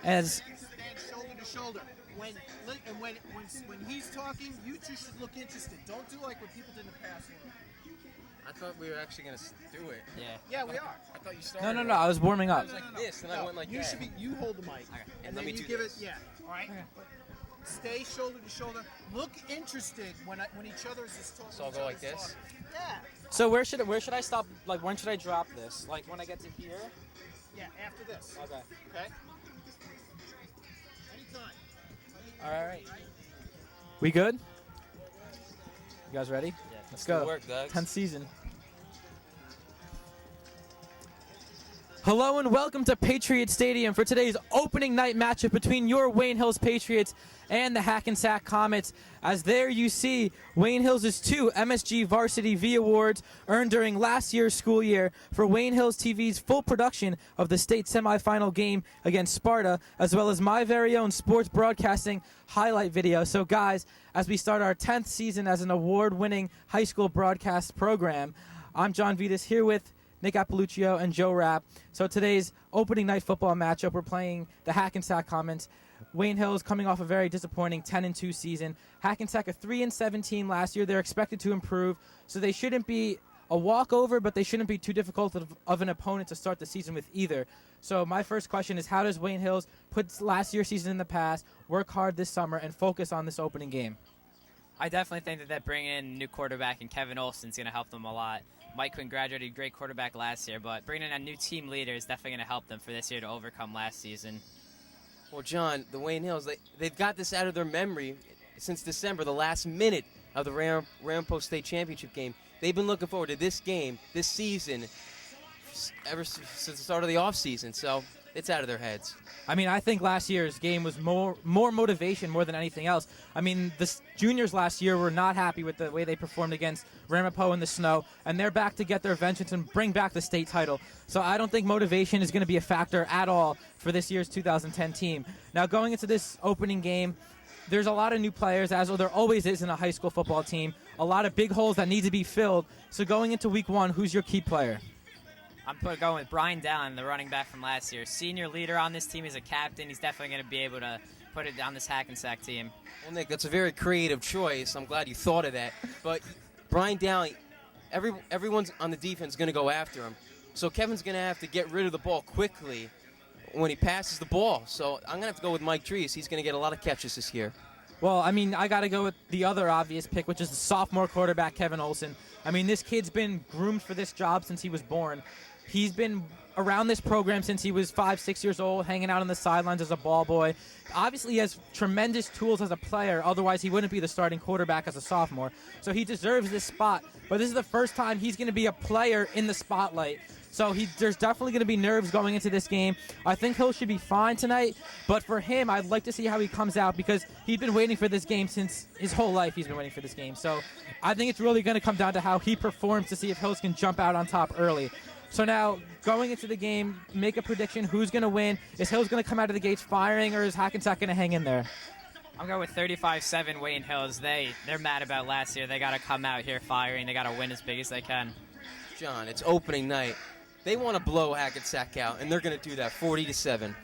As shoulder to shoulder. When he's talking, you two should look interested. Don't do like what people did in the past. I thought we were actually gonna do it. Yeah, we are. I thought you started. no, I was warming up. I was like this, and I went like you that. Should be. You hold the mic, And then let me you do give this. it. Yeah. All right. Okay. Stay shoulder to shoulder. Look interested when each other is talking. So I'll go like this? Talking. Yeah. So where should I stop? Like, when should I drop this? Like when I get to here? Yeah. After this. Okay. Okay. Anytime. All right. We good? You guys ready? Yeah. Let's go. Good work, Doug. 10th season. Hello and welcome to Patriot Stadium for today's opening night matchup between your Wayne Hills Patriots and the Hackensack Comets. As there you see Wayne Hills' 2 MSG Varsity V Awards earned during last year's school year for Wayne Hills TV's full production of the state semifinal game against Sparta, as well as my very own sports broadcasting highlight video. So guys, as we start our 10th season as an award-winning high school broadcast program, I'm John Vitas here with Nick Appaluccio and Joe Rapp. So today's opening night football matchup, we're playing the Hackensack Comets. Wayne Hills coming off a very disappointing 10-2 season. Hackensack a 3-17 last year. They're expected to improve, so they shouldn't be a walkover, but they shouldn't be too difficult of an opponent to start the season with either. So my first question is, how does Wayne Hills put last year's season in the past, work hard this summer, and focus on this opening game? I definitely think that bringing in a new quarterback and Kevin Olson's going to help them a lot. Mike Quinn graduated a great quarterback last year, but bringing in a new team leader is definitely going to help them for this year to overcome last season. Well, John, the Wayne Hills, they've got this out of their memory since December, the last minute of the Rampo State Championship game. They've been looking forward to this game, this season, ever since the start of the offseason, so it's out of their heads. I mean, I think last year's game was more motivation more than anything else. I mean, the juniors last year were not happy with the way they performed against Ramapo in the snow, and they're back to get their vengeance and bring back the state title. So I don't think motivation is going to be a factor at all for this year's 2010 team. Now, going into this opening game, there's a lot of new players, as there always is in a high school football team, a lot of big holes that need to be filled. So going into week one, who's your key player? I'm going with Brian Dallin, the running back from last year. Senior leader on this team. He's a captain. He's definitely going to be able to put it on this Hackensack team. Well, Nick, that's a very creative choice. I'm glad you thought of that. But Brian Dallin, everyone's on the defense going to go after him. So Kevin's going to have to get rid of the ball quickly when he passes the ball. So I'm going to have to go with Mike Trees. He's going to get a lot of catches this year. Well, I mean, I got to go with the other obvious pick, which is the sophomore quarterback, Kevin Olson. I mean, this kid's been groomed for this job since he was born. He's been around this program since he was 5-6 years old, hanging out on the sidelines as a ball boy. Obviously, he has tremendous tools as a player. Otherwise, he wouldn't be the starting quarterback as a sophomore. So he deserves this spot. But this is the first time he's going to be a player in the spotlight. So there's definitely going to be nerves going into this game. I think Hill should be fine tonight. But for him, I'd like to see how he comes out because he's been waiting for this game since his whole life. He's been waiting for this game. So I think it's really going to come down to how he performs to see if Hills can jump out on top early. So now, going into the game, make a prediction. Who's going to win? Is Hills going to come out of the gates firing, or is Hackensack going to hang in there? I'm going with 35-7 Wayne Hills. They're mad about last year. They got to come out here firing. They got to win as big as they can. John, it's opening night. They want to blow Hackensack out, and they're going to do that 40-7.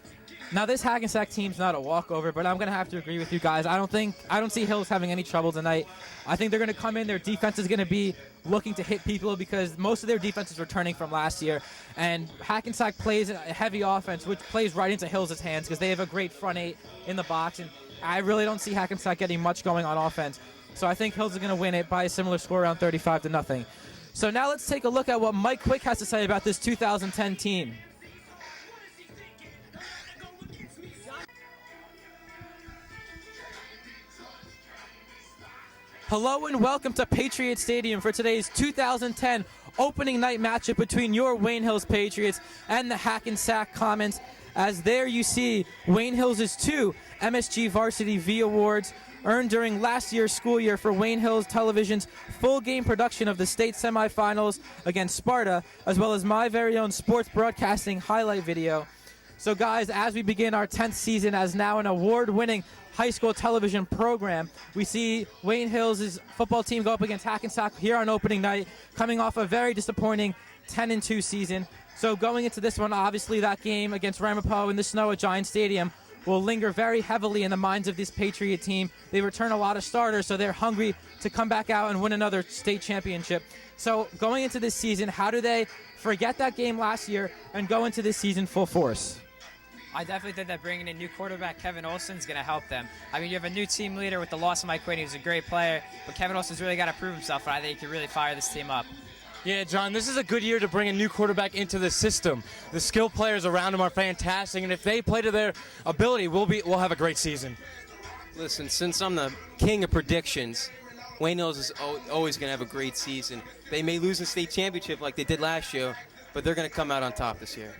Now, this Hackensack team's not a walkover, but I'm going to have to agree with you guys. I don't see Hills having any trouble tonight. I think they're going to come in. Their defense is going to be looking to hit people because most of their defense is returning from last year. And Hackensack plays a heavy offense, which plays right into Hills' hands because they have a great front eight in the box. And I really don't see Hackensack getting much going on offense. So I think Hills is going to win it by a similar score, around 35-0. So now let's take a look at what Mike Quick has to say about this 2010 team. Hello and welcome to Patriot Stadium for today's 2010 opening night matchup between your Wayne Hills Patriots and the Hackensack Commons. As there you see Wayne Hills' 2 MSG Varsity V Awards earned during last year's school year for Wayne Hills Television's full game production of the state semifinals against Sparta, as well as my very own sports broadcasting highlight video. So guys, as we begin our 10th season as now an award-winning high school television program, we see Wayne Hills' football team go up against Hackensack here on opening night, coming off a very disappointing 10-2 season. So going into this one, obviously that game against Ramapo in the snow at Giant Stadium will linger very heavily in the minds of this Patriot team. They return a lot of starters, so they're hungry to come back out and win another state championship. So going into this season, how do they forget that game last year and go into this season full force? I definitely think that bringing in new quarterback Kevin Olson is going to help them. I mean, you have a new team leader with the loss of Mike Quinn, who's a great player, but Kevin Olson's really got to prove himself, and I think he can really fire this team up. Yeah, John, this is a good year to bring a new quarterback into the system. The skill players around him are fantastic, and if they play to their ability, we'll have a great season. Listen, since I'm the king of predictions, Wayne Hills is always going to have a great season. They may lose the state championship like they did last year, but they're going to come out on top this year.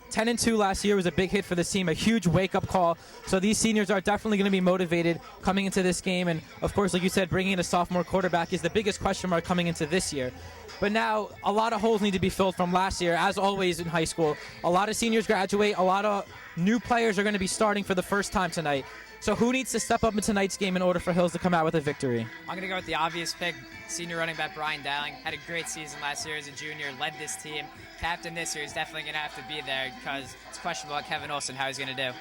10-2 last year was a big hit for this team, a huge wake-up call. So these seniors are definitely going to be motivated coming into this game. And, of course, like you said, bringing in a sophomore quarterback is the biggest question mark coming into this year. But now a lot of holes need to be filled from last year, as always in high school. A lot of seniors graduate. A lot of new players are going to be starting for the first time tonight. So who needs to step up in tonight's game in order for Hills to come out with a victory? I'm going to go with the obvious pick, senior running back Brian Dowling. Had a great season last year as a junior, led this team. Captain this year is definitely going to have to be there because it's questionable about Kevin Olson, how he's going to do.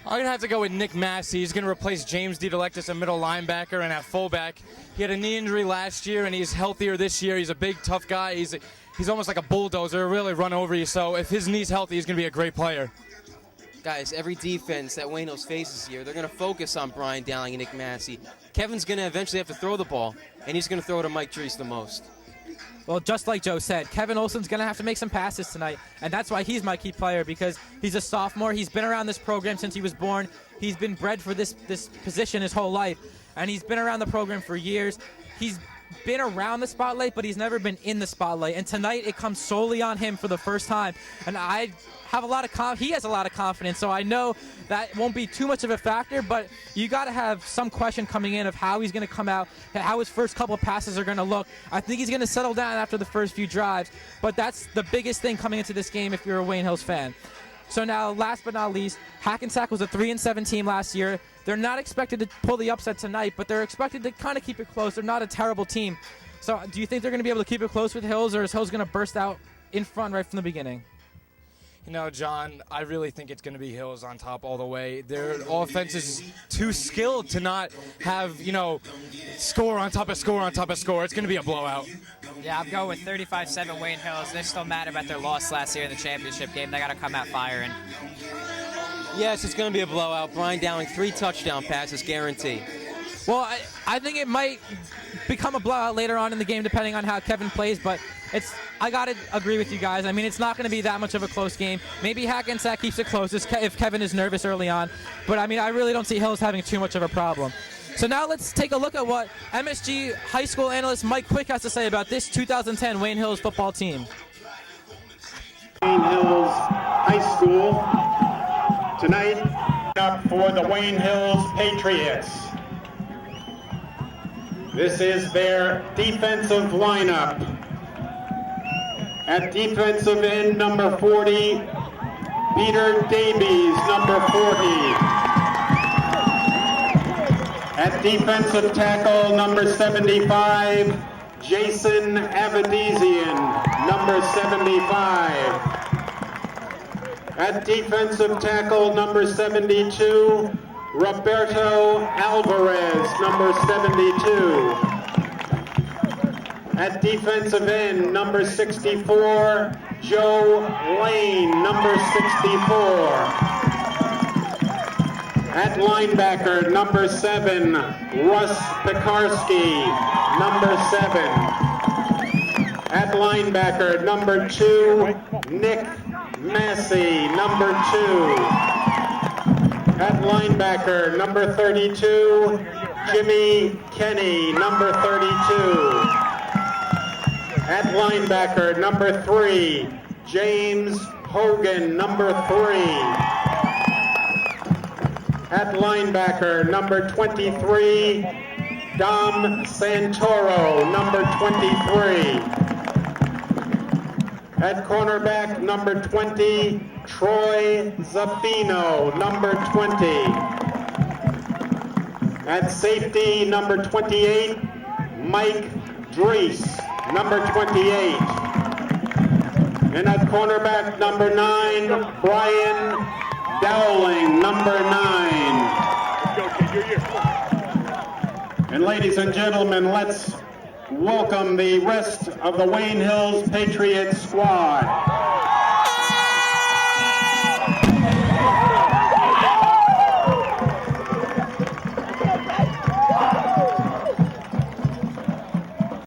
I'm going to have to go with Nick Massey. He's going to replace James DeDelectus, a middle linebacker, and at fullback. He had a knee injury last year, and he's healthier this year. He's a big, tough guy. He's almost like a bulldozer, really run over you. So if his knee's healthy, he's going to be a great player. Guys, every defense that Wayne Hills faces here, they're going to focus on Brian Dowling and Nick Massey. Kevin's going to eventually have to throw the ball, and he's going to throw to Mike Drees the most. Well, just like Joe said, Kevin Olson's going to have to make some passes tonight, and that's why he's my key player, because he's a sophomore. He's been around this program since he was born. He's been bred for this position his whole life, and he's been around the program for years. He's been around the spotlight, but he's never been in the spotlight, and tonight it comes solely on him for the first time, and I have a lot of he has a lot of confidence, so I know that won't be too much of a factor, but you got to have some question coming in of how he's going to come out, how his first couple of passes are going to look. I think he's going to settle down after the first few drives, but that's the biggest thing coming into this game if you're a Wayne Hills fan. So now, last but not least, Hackensack was a 3-7 team last year. They're not expected to pull the upset tonight, but they're expected to kind of keep it close. They're not a terrible team. So do you think they're going to be able to keep it close with Hills, or is Hills going to burst out in front right from the beginning? You know, John, I really think it's going to be Hills on top all the way. Their offense is too skilled to not have, score on top of score on top of score. It's going to be a blowout. Yeah, I'm going with 35-7 Wayne Hills. They're still mad about their loss last year in the championship game. They got to come out firing. Yes, it's going to be a blowout. Brian Dowling, 3 touchdown passes, guarantee. Well, I think it might become a blowout later on in the game depending on how Kevin plays, but I got to agree with you guys. I mean, it's not going to be that much of a close game. Maybe Hackensack keeps it close if Kevin is nervous early on, but I mean, I really don't see Hills having too much of a problem. So now let's take a look at what MSG high school analyst Mike Quick has to say about this 2010 Wayne Hills football team. Wayne Hills High School tonight up for the Wayne Hills Patriots. This is their defensive lineup. At defensive end, number 40, Peter Davies, number 40. At defensive tackle, number 75, Jason Avedizian, number 75. At defensive tackle, number 72, Roberto Alvarez, number 72. At defensive end, number 64, Joe Lane, number 64. At linebacker, number 7, Russ Pekarsky, number 7. At linebacker, number 2, Nick Massey, number 2. At linebacker, number 32, Jimmy Kenny, number 32. At linebacker, number 3, James Hogan, number 3. At linebacker, number 23, Dom Santoro, number 23. At cornerback, number 20, Troy Zaffino, number 20. At safety, number 28, Mike Drees, number 28. And at cornerback, number 9, Brian Dowling, number 9. And ladies and gentlemen, let's welcome the rest of the Wayne Hills Patriots squad.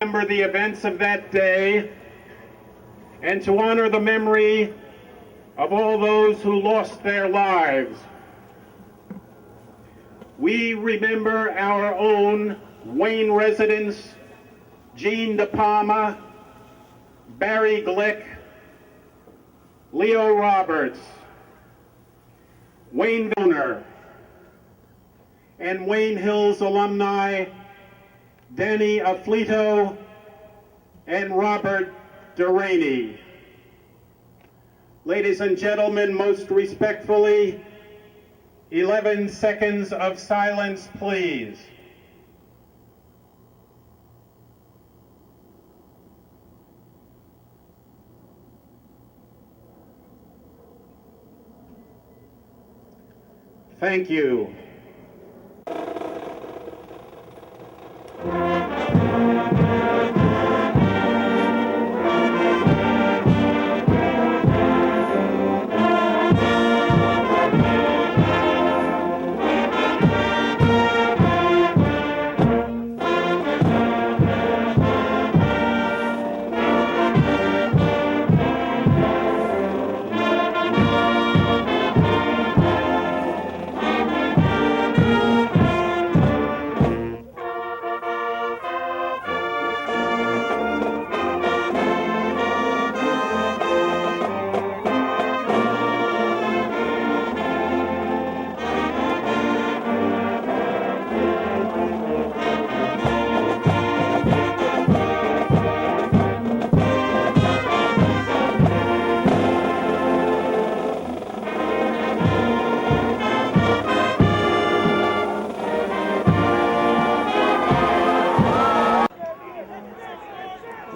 Remember the events of that day and to honor the memory of all those who lost their lives. We remember our own Wayne residents, Gene De Palma, Barry Glick, Leo Roberts, Wayne Vilner, and Wayne Hills alumni Danny Afflito and Robert Deraney. Ladies and gentlemen, most respectfully, 11 seconds of silence, please. Thank you.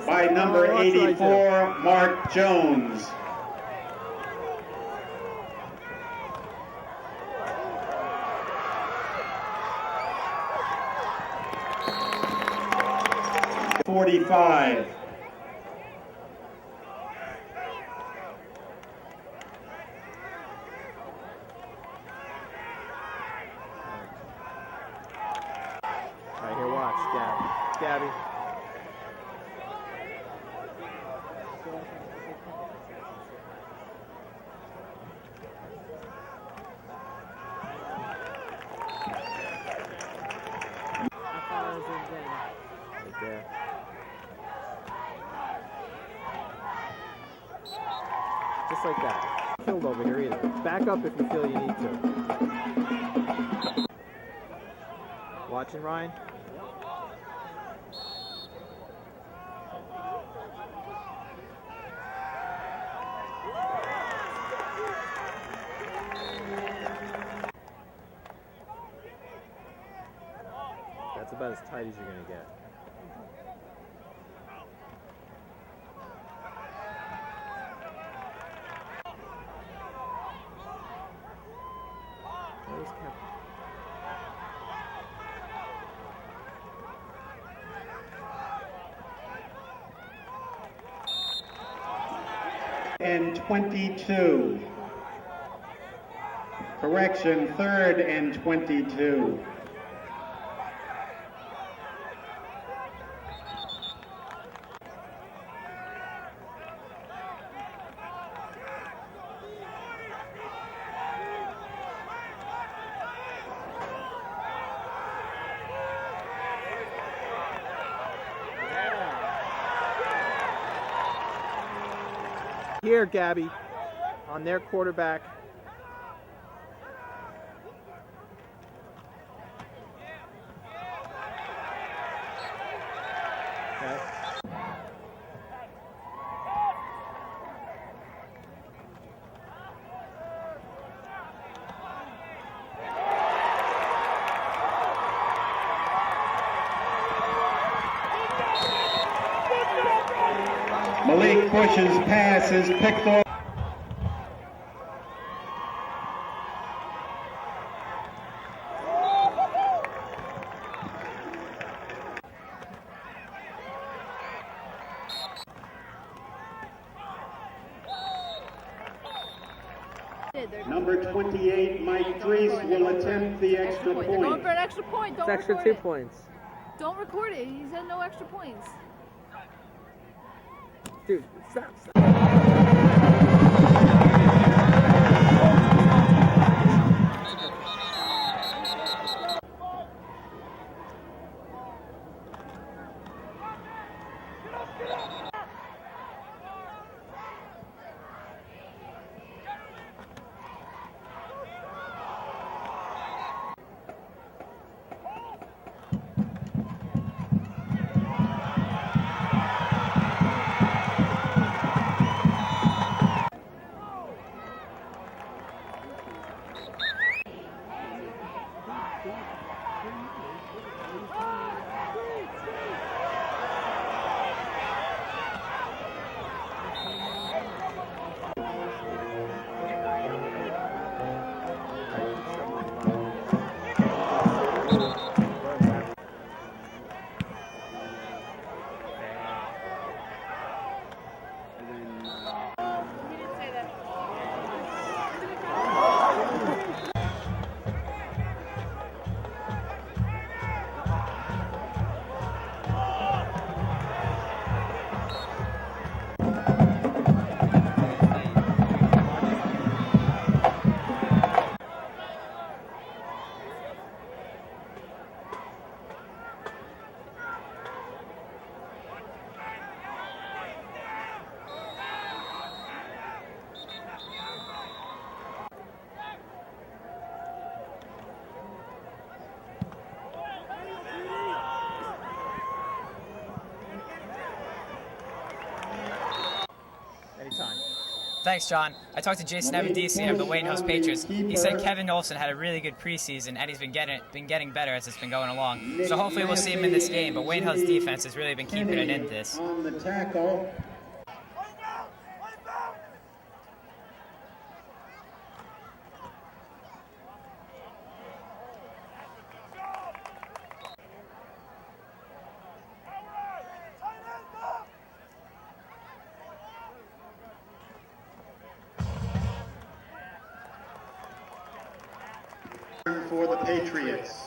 By number 84, Mark Jones. .45. All right, here, watch, Gabby. Right there. Just like that. Killed over here either. Back up if you feel you need to. Watching, Ryan? That's about as tight as you're going to get. Where's Kevin? And 22. Correction, 3rd and 22. here, Gabby, on their quarterback. Okay. Malik Bush's pass is picked off. Number 28, Mike Drees, will attempt the extra They're going point. for an extra point. Don't It's extra record 2 it. points. Don't record it. He said no extra points. Dude, stop. Anytime. Thanks, John. I talked to Jason Abadisi of the Wayne Hills Patriots. He said Kevin Olsen had a really good preseason, and he's been getting better as it's been going along. So hopefully we'll see him in this game. But Wayne Hills defense has really been keeping it in this. On the tackle. For the Patriots.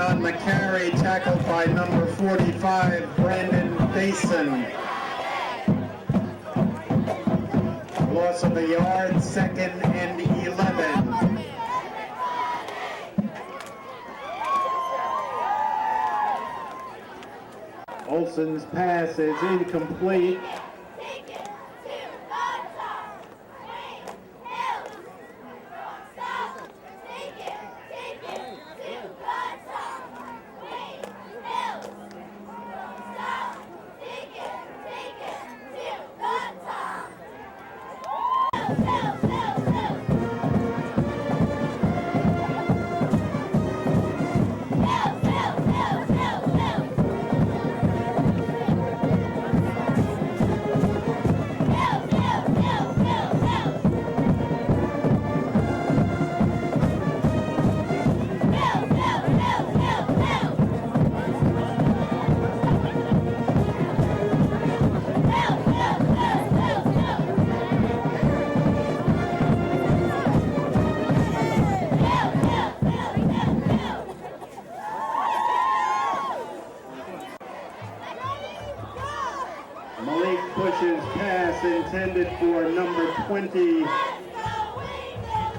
On the carry, tackled by number 45, Brandon Basin. Loss of a yard, 2nd and 11. Olsen's pass is incomplete.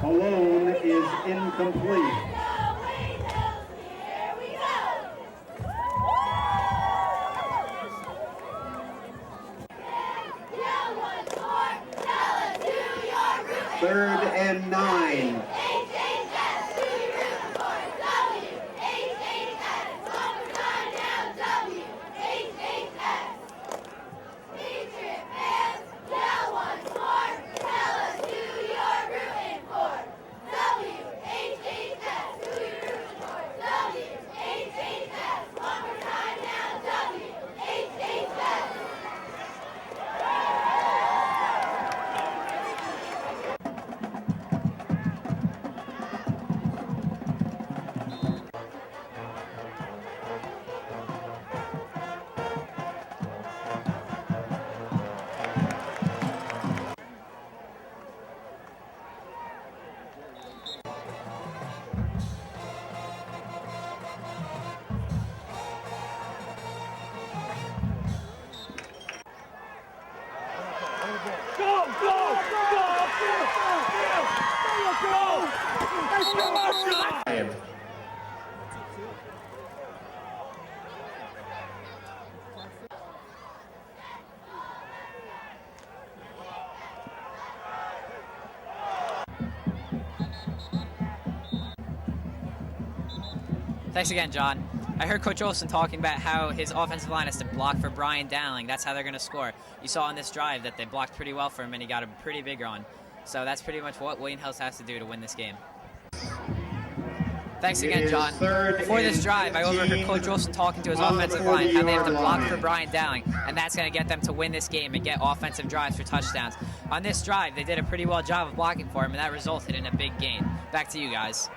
alone is incomplete. Third and 9. Thanks again, John. I heard Coach Olson talking about how his offensive line has to block for Brian Dowling. That's how they're going to score. You saw on this drive that they blocked pretty well for him, and he got a pretty big run. So that's pretty much what Wayne Hills has to do to win this game. Thanks again, John. Before this drive, I overheard Coach Olson talking to his offensive line, how they have to block for Brian Dowling, and that's going to get them to win this game and get offensive drives for touchdowns. On this drive, they did a pretty well job of blocking for him, and that resulted in a big gain. Back to you guys.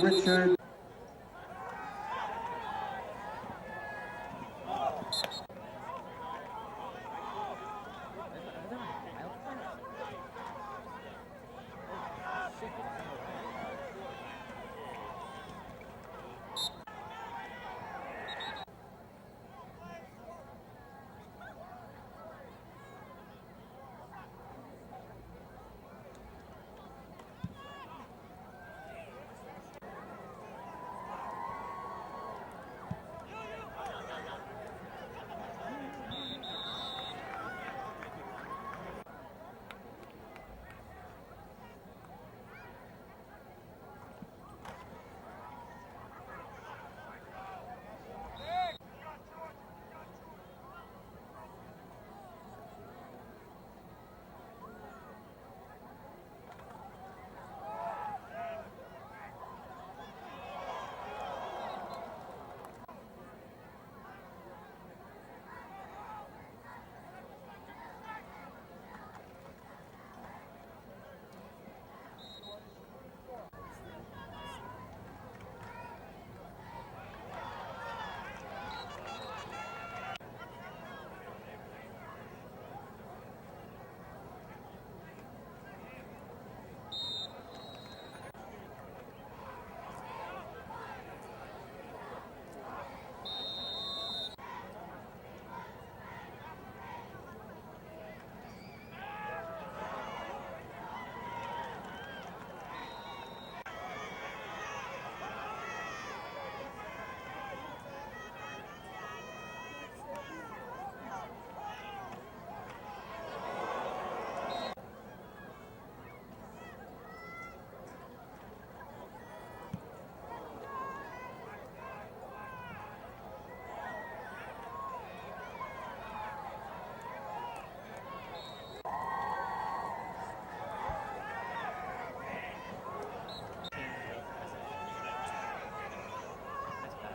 Richard.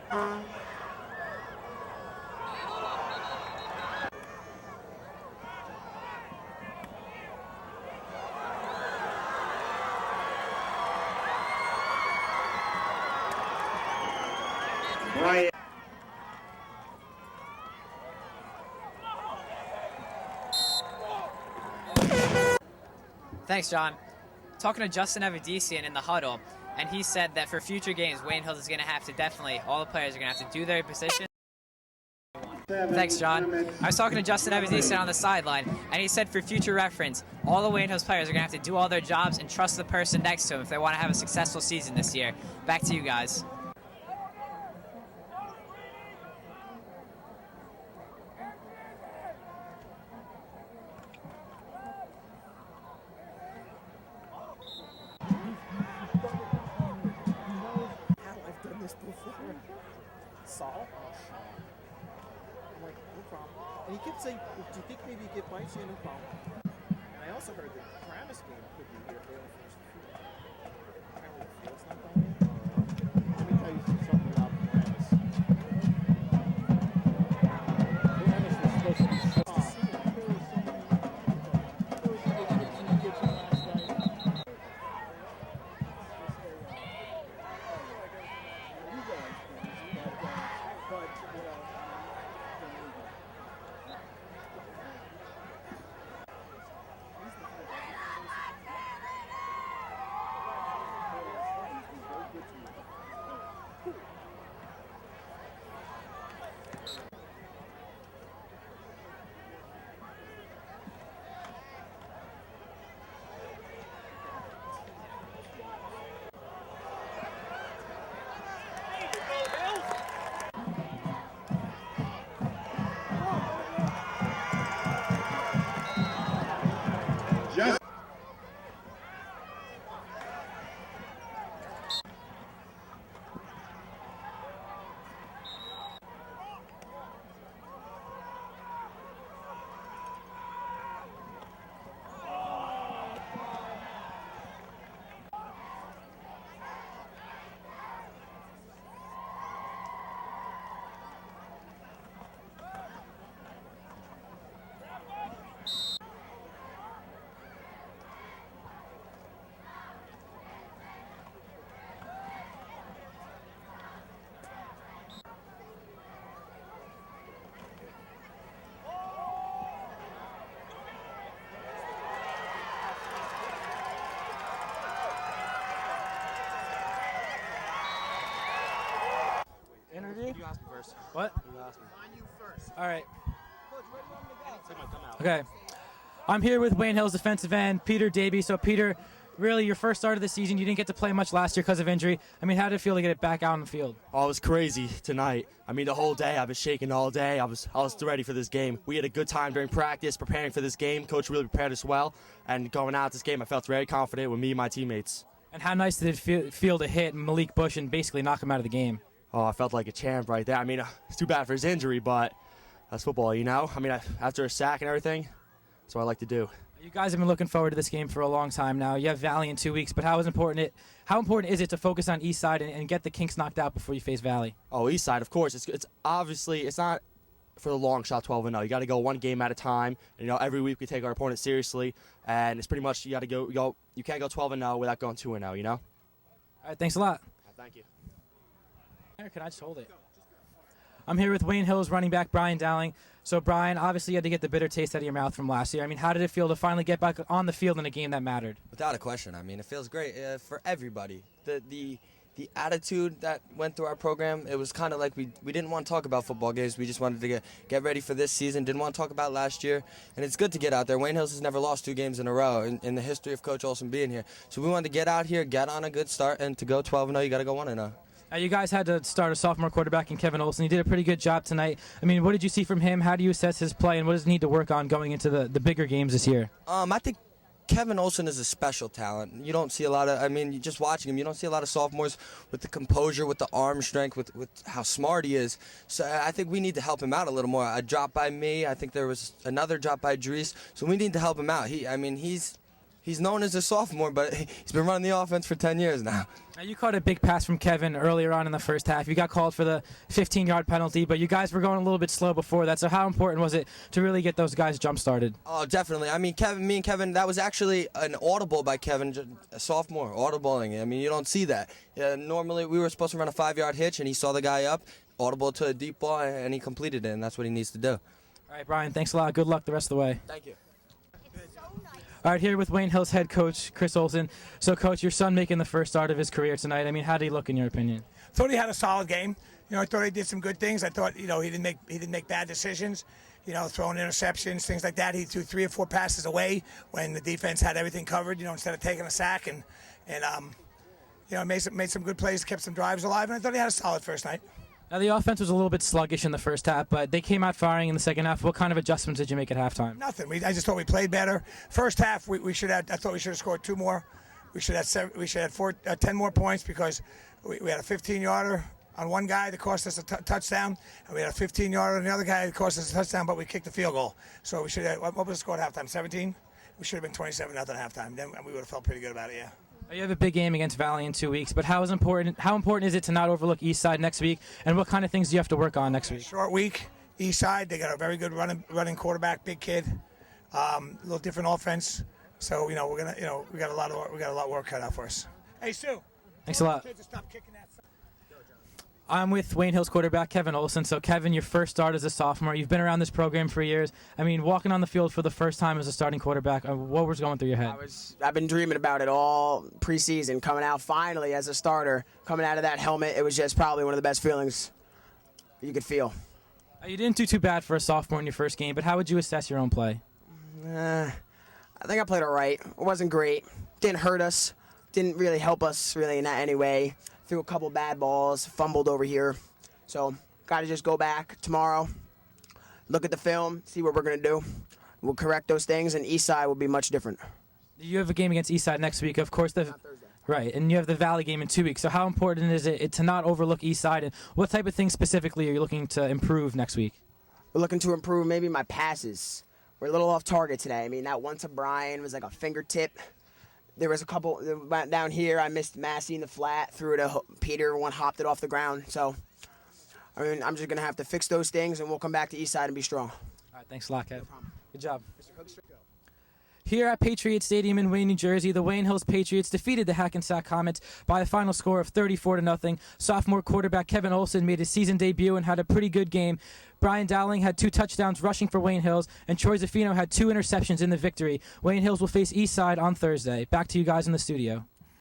Bryant. Thanks, John. Talking to Justin Avedisian in the huddle, and he said that for future games, Wayne Hills is going to have to definitely, all the players are going to have to do their position. Thanks, John. I was talking to Justin Avedisian on the sideline, and he said for future reference, all the Wayne Hills players are going to have to do all their jobs and trust the person next to them if they want to have a successful season this year. Back to you guys. I've done this before. Saul? Oh, Sean. I'm like, no problem. And he kept saying, well, do you think maybe you get bites? Yeah, no problem. And I also heard that Paramus game could be here if they don't finish the field. Apparently the field's not done yet. Let me tell you something about Paramus. Paramus was supposed to be strong. Just Interview? You ask me first. What? You ask me. On you first. All right. They might come out. Okay. I'm here with Wayne Hills defensive end, Peter Davey. So, Peter, really, your first start of the season, you didn't get to play much last year because of injury. I mean, how did it feel to get it back out on the field? Oh, it was crazy tonight. I mean, the whole day, I was shaking all day. I was ready for this game. We had a good time during practice preparing for this game. Coach really prepared us well. And going out this game, I felt very confident with me and my teammates. And how nice did it feel to hit Malik Bush and basically knock him out of the game? Oh, I felt like a champ right there. I mean, it's too bad for his injury, but that's football, you know? I mean, after a sack and everything, that's what I like to do. You guys have been looking forward to this game for a long time now. You have Valley in 2 weeks, but how important is it to focus on East Side and get the kinks knocked out before you face Valley? Oh, East Side, of course. It's obviously, it's not for the long shot 12-0. You got to go one game at a time. And, you know, every week we take our opponent seriously, and it's pretty much you got to go. You can't go 12-0 without going 2-0. You know. All right, thanks a lot. Thank you. Can I just hold it? I'm here with Wayne Hills running back Brian Dowling. So, Brian, obviously you had to get the bitter taste out of your mouth from last year. I mean, how did it feel to finally get back on the field in a game that mattered? Without a question. I mean, it feels great for everybody. The attitude that went through our program, it was kind of like we didn't want to talk about football games. We just wanted to get ready for this season. Didn't want to talk about last year. And it's good to get out there. Wayne Hills has never lost 2 games in a row in the history of Coach Olson being here. So we wanted to get out here, get on a good start, and to go 12-0, you got to go 1-0. You guys had to start a sophomore quarterback in Kevin Olson. He did a pretty good job tonight. I mean, what did you see from him? How do you assess his play, and what does he need to work on going into the bigger games this year? I think Kevin Olson is a special talent. You don't see a lot of, I mean, you just watching him, you don't see a lot of sophomores with the composure, with the arm strength, with how smart he is. So I think we need to help him out a little more. A drop by me. I think there was another drop by Dries. So we need to help him out. He's he's known as a sophomore, but he's been running the offense for 10 years now. Now, you caught a big pass from Kevin earlier on in the first half. You got called for the 15-yard penalty, but you guys were going a little bit slow before that. So how important was it to really get those guys jump-started? Oh, definitely. I mean, me and Kevin, that was actually an audible by Kevin, a sophomore, audibling. I mean, you don't see that. Normally, we were supposed to run a 5-yard hitch, and he saw the guy up, audible to a deep ball, and he completed it, and that's what he needs to do. All right, Brian, thanks a lot. Good luck the rest of the way. Thank you. All right, here with Wayne Hills head coach Chris Olson. So, Coach, your son making the first start of his career tonight. I mean, how did he look in your opinion? Thought he had a solid game. I thought he did some good things. I thought, he didn't make bad decisions. Throwing interceptions, things like that. He threw 3 or 4 passes away when the defense had everything covered. Instead of taking a sack and made some good plays, kept some drives alive. And I thought he had a solid first night. Now, the offense was a little bit sluggish in the first half, but they came out firing in the second half. What kind of adjustments did you make at halftime? Nothing. I just thought we played better. First half, I thought we should have scored 2 more. We should have 10 more points because we had a 15-yarder on one guy that cost us a touchdown, and we had a 15-yarder on the other guy that cost us a touchdown, but we kicked the field goal. So we should have, what was the score at halftime, 17? We should have been 27-0 at halftime. Then we would have felt pretty good about it, yeah. You have a big game against Valley in 2 weeks, but how important is it to not overlook Eastside next week, and what kind of things do you have to work on next week? Short week, Eastside, they got a very good running quarterback, big kid, a little different offense. So we got a lot of work cut out for us. Hey Sue. Thanks a lot. Stop kicking that. I'm with Wayne Hills quarterback Kevin Olson. So, Kevin, your first start as a sophomore. You've been around this program for years. I mean, walking on the field for the first time as a starting quarterback, what was going through your head? I've been dreaming about it all preseason, coming out finally as a starter, coming out of that helmet. It was just probably one of the best feelings you could feel. You didn't do too bad for a sophomore in your first game, but how would you assess your own play? I think I played all right. It wasn't great. Didn't hurt us. Didn't really help us really in any way. Threw a couple bad balls, fumbled over here. So, got to just go back tomorrow, look at the film, see what we're going to do. We'll correct those things, and Eastside will be much different. You have a game against Eastside next week, of course. Right, and you have the Valley game in 2 weeks. So how important is it to not overlook Eastside, and what type of things specifically are you looking to improve next week? We're looking to improve maybe my passes. We're a little off target today. I mean, that one to Brian was like a fingertip. There was a couple down here. I missed Massey in the flat, threw it to Peter, one hopped it off the ground. So, I mean, I'm just going to have to fix those things, and we'll come back to Eastside and be strong. All right, thanks a lot, Kev. Good job. Here at Patriot Stadium in Wayne, New Jersey, the Wayne Hills Patriots defeated the Hackensack Comets by a final score of 34-0. Sophomore quarterback Kevin Olson made his season debut and had a pretty good game. Brian Dowling had 2 touchdowns rushing for Wayne Hills, and Troy Zaffino had 2 interceptions in the victory. Wayne Hills will face Eastside on Thursday. Back to you guys in the studio.